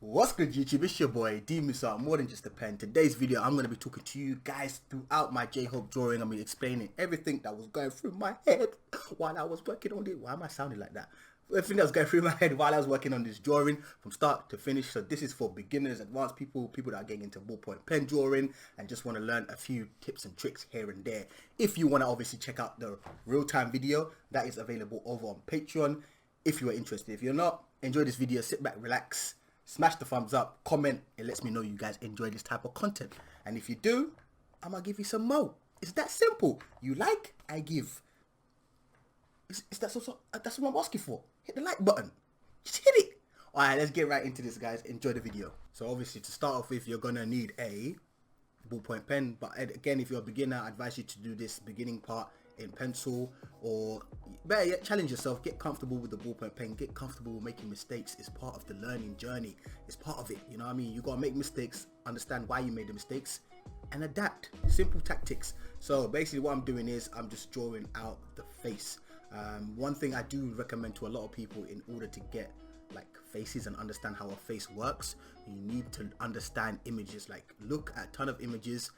What's good YouTube, it's your boy DeMoose, more than just a pen. Today's video I'm going to be talking to you guys throughout my J-Hope drawing. I'm going to be explaining everything that was going through my head while I was working on it. Why am I sounding like that? Everything that was going through my head while I was working on this drawing from start to finish. So this is for beginners, advanced people that are getting into ballpoint pen drawing and just want to learn a few tips and tricks here and there. If you want to obviously check out the real-time video that is available over on Patreon if you are interested. If you're not, enjoy this video, sit back, relax. Smash the thumbs up, comment, it lets me know you guys enjoy this type of content. And if you do, I'm going to give you some more. It's that simple. You like, I give. That's what I'm asking for. Hit the like button. Just hit it. Alright, let's get right into this, guys. Enjoy the video. So obviously, to start off with, you're going to need a ballpoint pen. But again, if you're a beginner, I advise you to do this beginning part in pencil, or better yet, challenge yourself. Get comfortable with the ballpoint pen, get comfortable with making mistakes. It's part of the learning journey, it's part of it, you know what I mean? You gotta make mistakes, understand why you made the mistakes, and adapt. Simple tactics. So basically what I'm doing is I'm just drawing out the face. One thing I do recommend to a lot of people, in order to get like faces and understand how a face works, you need to understand images. Like, look at a ton of images,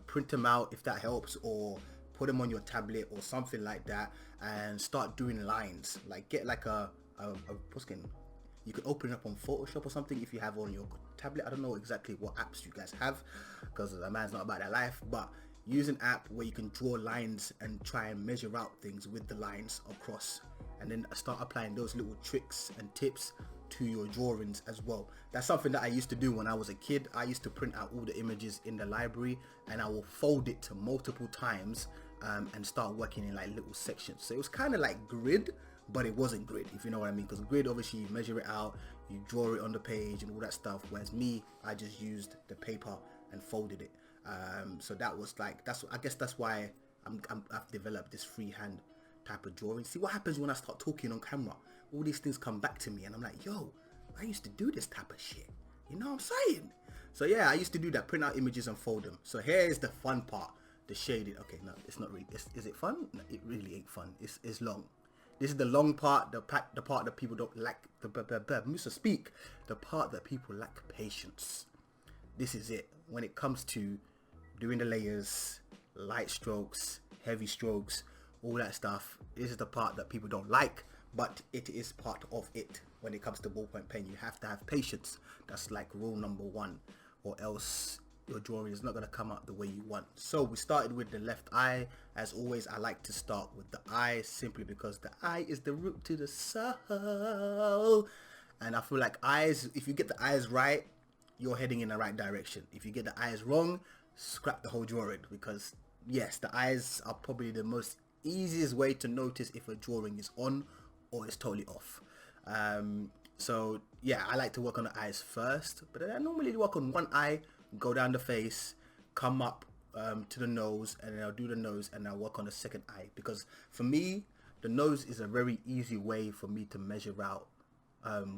print them out if that helps, or put them on your tablet or something like that, and start doing lines. Like, get like a you can open it up on Photoshop or something if you have on your tablet. I don't know exactly what apps you guys have, because the man's not about that life, but use an app where you can draw lines and try and measure out things with the lines across, and then start applying those little tricks and tips to your drawings as well. That's something that I used to do when I was a kid. I used to print out all the images in the library, and I will fold it to multiple times and start working in like little sections. So it was kind of like grid, but it wasn't grid, if you know what I mean, because grid, obviously you measure it out, you draw it on the page and all that stuff, whereas me, I just used the paper and folded it. So that was like, I guess that's why I've developed this freehand type of drawing. See what happens when I start talking on camera, all these things come back to me and I'm like, yo, I used to do this type of shit, you know what I'm saying? So yeah, I used to do that, print out images and fold them. So here is the fun part, the shading. Okay, no, it's not really, is it fun? No, it really ain't fun. It's long. This is the long part, the part that people don't like, the part that people lack patience. This is it. When it comes to doing the layers, light strokes, heavy strokes, all that stuff, this is the part that people don't like, but it is part of it. When it comes to ballpoint pen, you have to have patience. That's like rule number one, or else your drawing is not going to come out the way you want. So we started with the left eye. As always, I like to start with the eye, simply because the eye is the root to the soul, and I feel like eyes, if you get the eyes right, you're heading in the right direction. If you get the eyes wrong, scrap the whole drawing, because yes, the eyes are probably the most easiest way to notice if a drawing is on or is totally off. So yeah, I like to work on the eyes first, but I normally work on one eye, go down the face, come up to the nose, and then I'll do the nose, and I'll work on the second eye, because for me, the nose is a very easy way for me to measure out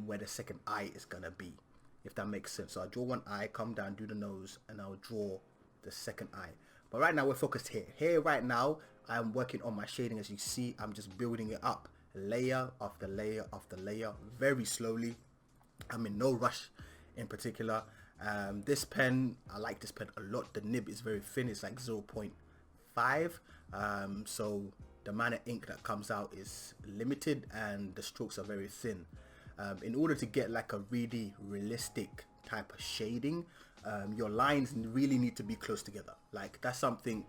where the second eye is gonna be, if that makes sense. So I draw one eye, come down, do the nose, and I'll draw the second eye. But right now we're focused here. Here right now, I'm working on my shading. As you see, I'm just building it up, layer after layer after layer, very slowly. I'm in no rush in particular. This pen, I like this pen a lot. The nib is very thin, it's like 0.5. So the amount of ink that comes out is limited, and the strokes are very thin. In order to get like a really realistic type of shading, your lines really need to be close together. Like, that's something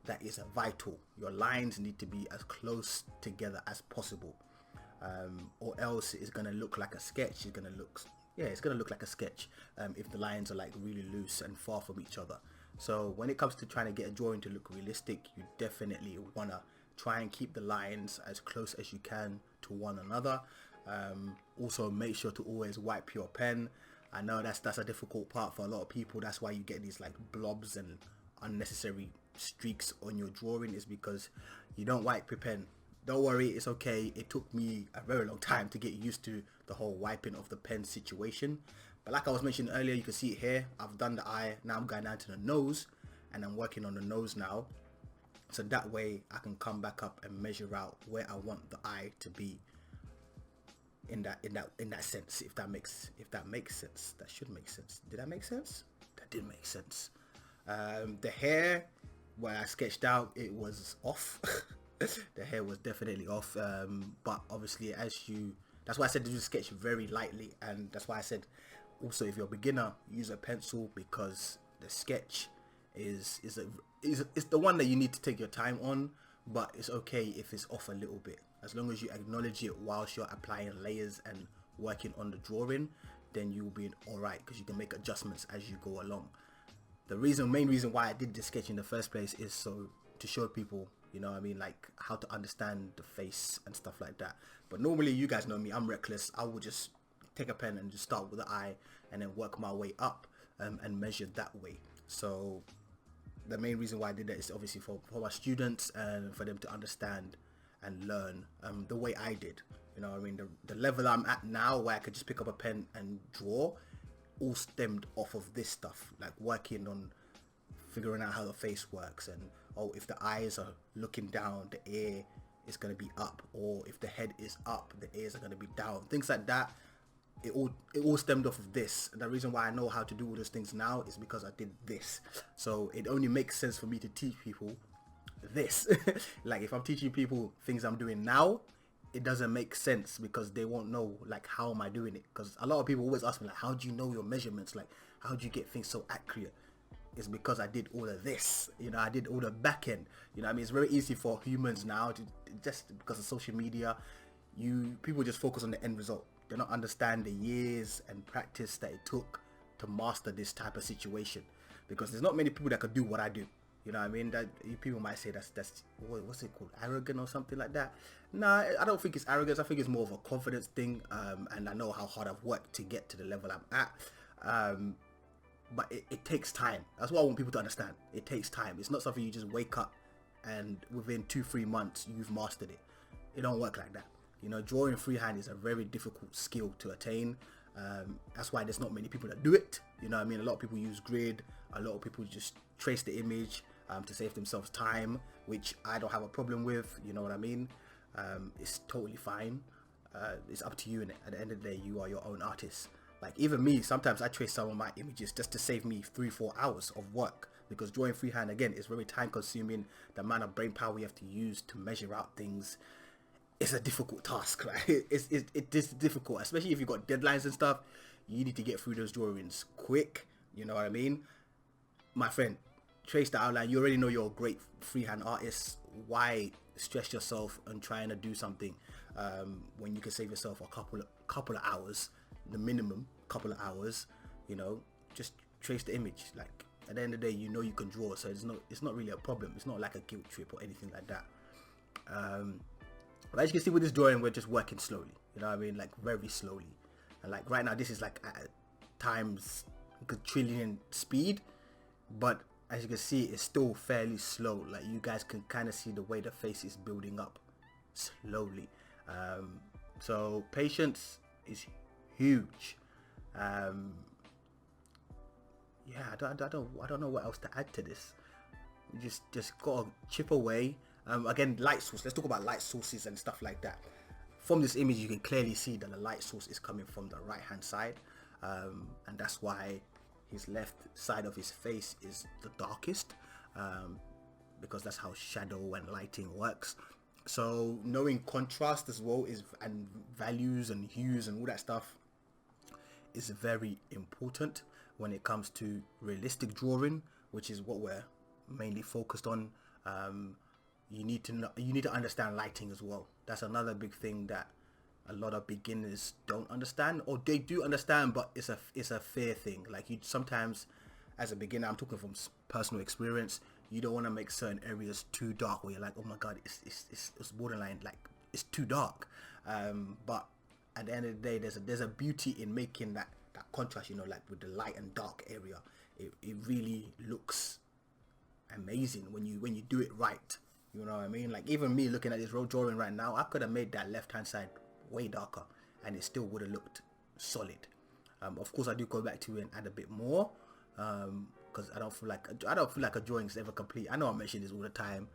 that is vital. Your lines need to be as close together as possible, or else it's gonna look like a sketch. It's gonna look like a sketch if the lines are like really loose and far from each other. So when it comes to trying to get a drawing to look realistic, you definitely wanna try and keep the lines as close as you can to one another. Also, make sure to always wipe your pen. I know that's a difficult part for a lot of people. That's why you get these like blobs and unnecessary streaks on your drawing, is because you don't wipe your pen. Don't worry, it's okay. It took me a very long time to get used to the whole wiping of the pen situation. But like I was mentioning earlier, you can see it here. I've done the eye. Now I'm going down to the nose, and I'm working on the nose now. So that way I can come back up and measure out where I want the eye to be. in that sense, if that makes sense. That should make sense. Did that make sense? That did make sense. The hair, when I sketched out, it was off. The hair was definitely off, but obviously that's why I said to just sketch very lightly, and that's why I said also, if you're a beginner, use a pencil, because the sketch is the one that you need to take your time on, but it's okay if it's off a little bit, as long as you acknowledge it whilst you're applying layers and working on the drawing. Then you will be alright, because you can make adjustments as you go along. The main reason why I did this sketch in the first place is so to show people, you know what I mean, like how to understand the face and stuff like that. But normally, you guys know me, I'm reckless. I will just take a pen and just start with the eye and then work my way up, and measure that way. So the main reason why I did that is obviously for my students, and for them to understand and learn the way I did. You know what I mean? The level I'm at now, where I could just pick up a pen and draw, all stemmed off of this stuff, like working on figuring out how the face works, and if the eyes are looking down, the ear is going to be up, or if the head is up, the ears are going to be down, things like that. It all stemmed off of this, and the reason why I know how to do all those things now is because I did this. So it only makes sense for me to teach people this. Like if I'm teaching people things I'm doing now, it doesn't make sense, because they won't know like how am I doing it. Because a lot of people always ask me like, how do you know your measurements, like how do you get things so accurate? It's because I did all of this, you know, I did all the back end, you know what I mean? It's very easy for humans now to, just because of social media, people just focus on the end result. They don't understand the years and practice that it took to master this type of situation, because there's not many people that could do what I do. You know what I mean? That people might say that's what's it called, arrogant or something like that. Nah, I don't think it's arrogance. I think it's more of a confidence thing, and I know how hard I've worked to get to the level I'm at. But it takes time. That's what I want people to understand. It takes time. It's not something you just wake up and within 2-3 months you've mastered it. It don't work like that. You know, drawing freehand is a very difficult skill to attain. That's why there's not many people that do it. You know what I mean? A lot of people use grid. A lot of people just trace the image to save themselves time, which I don't have a problem with. You know what I mean? It's totally fine. It's up to you, and at the end of the day, you are your own artist. Like even me, sometimes I trace some of my images just to save me 3-4 hours of work, because drawing freehand, again, is very time consuming. The amount of brain power you have to use to measure out things, it's a difficult task, right? It is difficult, especially if you've got deadlines and stuff. You need to get through those drawings quick, you know what I mean? My friend, trace the outline. You already know you're a great freehand artist. Why stress yourself and trying to do something when you can save yourself a couple of hours, the minimum couple of hours? You know, just trace the image. Like at the end of the day, you know you can draw, so it's not really a problem. It's not like a guilt trip or anything like that. But as you can see with this drawing, we're just working slowly, you know what I mean, like very slowly. And like right now, this is like at times quadrillion speed, but as you can see, it's still fairly slow. Like you guys can kind of see the way the face is building up slowly. So patience is huge. Yeah, I don't know what else to add to this. You just gotta chip away. Again, light source. Let's talk about light sources and stuff like that. From this image, you can clearly see that the light source is coming from the right hand side, and that's why his left side of his face is the darkest, because that's how shadow and lighting works. So knowing contrast as well and values and hues and all that stuff is very important when it comes to realistic drawing, which is what we're mainly focused on. You need to understand lighting as well. That's another big thing that a lot of beginners don't understand, or they do understand, but it's a fear thing. Like you sometimes, as a beginner, I'm talking from personal experience, you don't want to make certain areas too dark where you're like, oh my god, it's borderline, like it's too dark. But at the end of the day, there's a beauty in making that contrast, you know, like with the light and dark area. It really looks amazing when you do it right. You know what I mean? Like even me looking at this road drawing right now, I could have made that left hand side way darker and it still would have looked solid. Of course, I do go back to it and add a bit more, because I don't feel like a drawing is ever complete. I know I mention this all the time.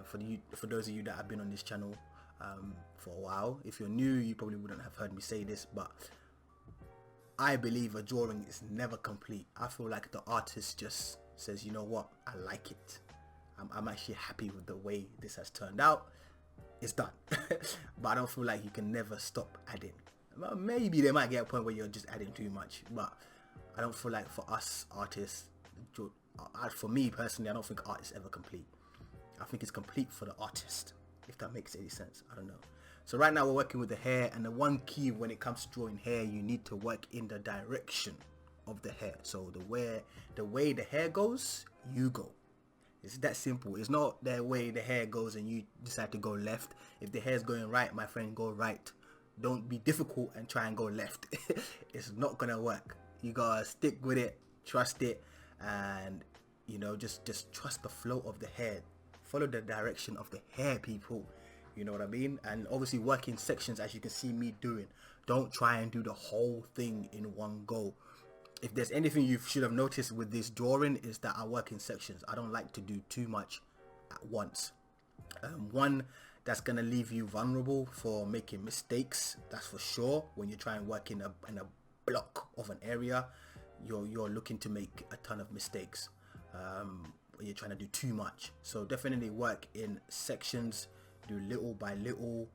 For those of you that have been on this channel for a while. If you're new, you probably wouldn't have heard me say this, but I believe a drawing is never complete. I feel like the artist just says, you know what, I like it. I'm actually happy with the way this has turned out. It's done. But I don't feel like you can never stop adding. Well, maybe there might get a point where you're just adding too much, but I don't feel like for us artists, for me personally, I don't think art is ever complete. I think it's complete for the artist, if that makes any sense. I don't know. So right now we're working with the hair, and the one key when it comes to drawing hair, you need to work in the direction of the hair. So the way the hair goes, you go. It's that simple. It's not the way the hair goes and you decide to go left. If the hair's going right, my friend, go right. Don't be difficult and try and go left. It's not gonna work. You gotta stick with it, trust it, and you know, just trust the flow of the hair. Follow the direction of the hair, people. You know what I mean? And obviously work in sections, as you can see me doing. Don't try and do the whole thing in one go. If there's anything you should have noticed with this drawing, is that I work in sections. I don't like to do too much at once. One, that's gonna leave you vulnerable for making mistakes. That's for sure. When you try and work in a block of an area, you're looking to make a ton of mistakes. When you're trying to do too much. So definitely work in sections. Do little by little.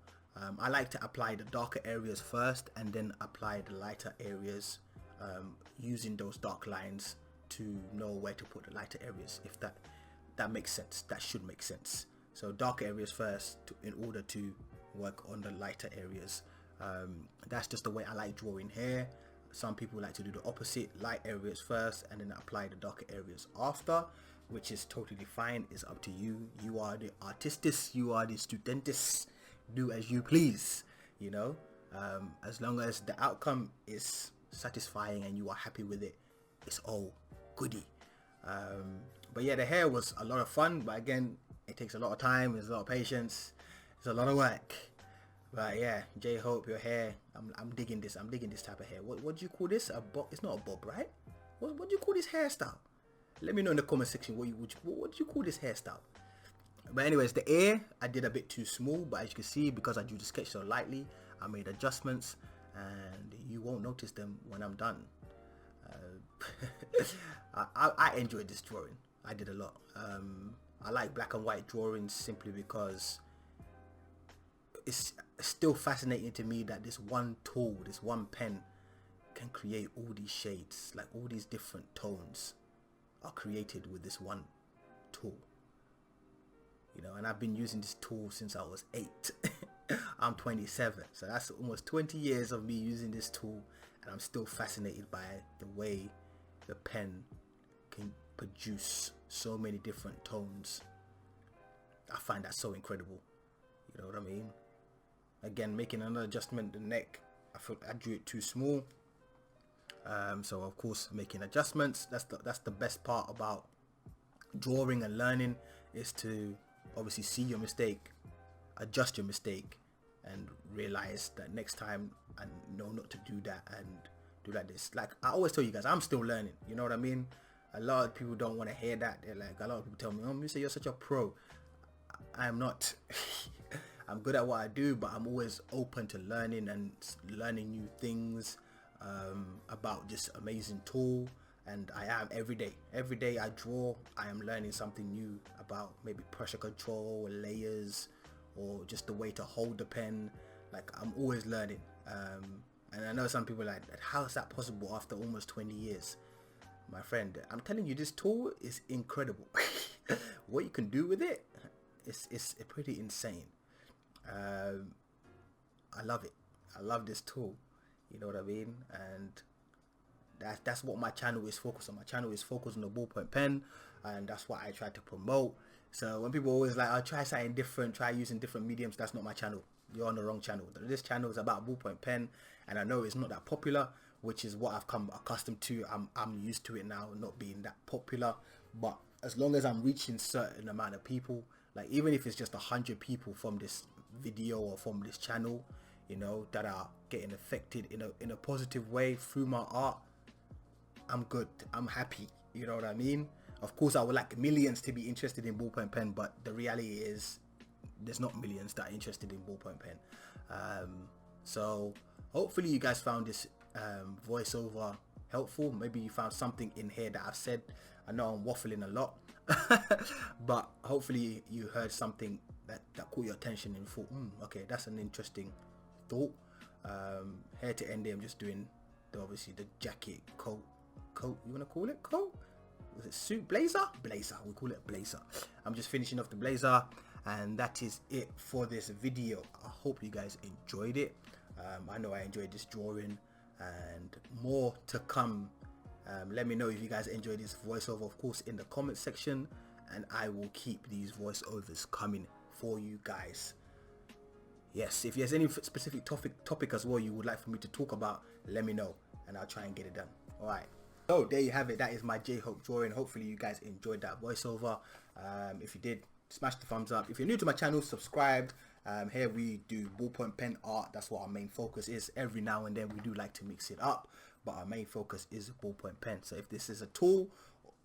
I like to apply the darker areas first and then apply the lighter areas, using those dark lines to know where to put the lighter areas, if that makes sense. That should make sense. So darker areas first in order to work on the lighter areas. That's just the way I like drawing hair. Some people like to do the opposite, light areas first and then apply the darker areas after, which is totally fine. It's up to you. You are the artistis, you are the studentis. Do as you please, you know. As long as the outcome is satisfying and you are happy with it, it's all goody. But yeah, the hair was a lot of fun, but again, it takes a lot of time, there's a lot of patience, it's a lot of work. But yeah, J-Hope, your hair, I'm digging this. I'm digging this type of hair. What do you call this? A bob? It's not a bob, right? What do you call this hairstyle? Let me know in the comment section what do you call this hairstyle. But anyways, the ear I did a bit too small, but as you can see, because I drew the sketch so lightly, I made adjustments, and you won't notice them when I'm done. I enjoyed this drawing. I did a lot. I like black and white drawings simply because it's still fascinating to me that this one tool, this one pen, can create all these shades, like all these different tones are created with this one tool. You know, and I've been using this tool since I was 8. I'm 27, so that's almost 20 years of me using this tool, and I'm still fascinated by the way the pen can produce so many different tones. I find that so incredible. You know what I mean? Again, making another adjustment, the neck, I feel I drew it too small. So of course, making adjustments. That's the best part about drawing and learning, is to obviously see your mistake, adjust your mistake, and realize that next time I know not to do that and do like this. Like I always tell you guys, I'm still learning. You know what I mean? A lot of people don't want to hear that. They're like, a lot of people tell me, "Oh, Mr. You're such a pro." I am not. I'm good at what I do, but I'm always open to learning and learning new things about this amazing tool. And I am every day I draw, I am learning something new about maybe pressure control or layers, or just the way to hold the pen. Like I'm always learning. And I know some people are like, how is that possible after almost 20 years? My friend, I'm telling you, this tool is incredible. What you can do with it, it's pretty insane. I love it. I love this tool. You know what I mean? And that's what my channel is focused on. My channel is focused on the ballpoint pen, and that's what I try to promote. So when people always like, I'll try something different, try using different mediums, that's not my channel. You're on the wrong channel. This channel is about ballpoint pen, and I know it's not that popular, which is what I've come accustomed to. I'm used to it now, not being that popular. But as long as I'm reaching certain amount of people, like even if it's just 100 people from this video or from this channel, you know, that are getting affected in a positive way through my art, I'm good. I'm happy. You know what I mean? Of course, I would like millions to be interested in ballpoint pen, but the reality is there's not millions that are interested in ballpoint pen. So hopefully you guys found this voiceover helpful. Maybe you found something in here that I've said. I know I'm waffling a lot, but hopefully you heard something that caught your attention and thought, okay, that's an interesting thought. Here to end it, I'm just doing obviously the jacket, coat, you want to call it coat? Was it suit, blazer? We call it blazer. I'm just finishing off the blazer, and that is it for this video. I hope you guys enjoyed it. I know I enjoyed this drawing, and more to come. Let me know if you guys enjoyed this voiceover, of course, in the comment section, and I will keep these voiceovers coming for you guys. Yes, if there's any specific topic as well you would like for me to talk about, let me know and I'll try and get it done. Alright, so there you have it. That is my J-Hope drawing. Hopefully you guys enjoyed that voiceover. If you did, smash the thumbs up. If you're new to my channel, subscribe. Here we do ballpoint pen art. That's what our main focus is. Every now and then we do like to mix it up, but our main focus is ballpoint pen. So if this is a tool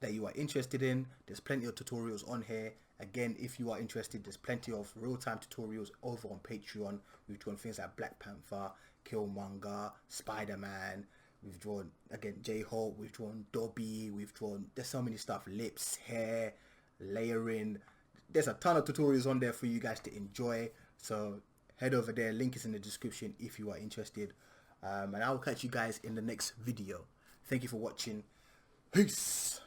that you are interested in, there's plenty of tutorials on here. Again, if you are interested, there's plenty of real-time tutorials over on Patreon. We've drawn things like Black Panther, Killmonger, Spider-Man. We've drawn, again, J-Hope. We've drawn Dobby. There's so many stuff. Lips, hair, layering. There's a ton of tutorials on there for you guys to enjoy. So head over there. Link is in the description if you are interested. And I will catch you guys in the next video. Thank you for watching. Peace.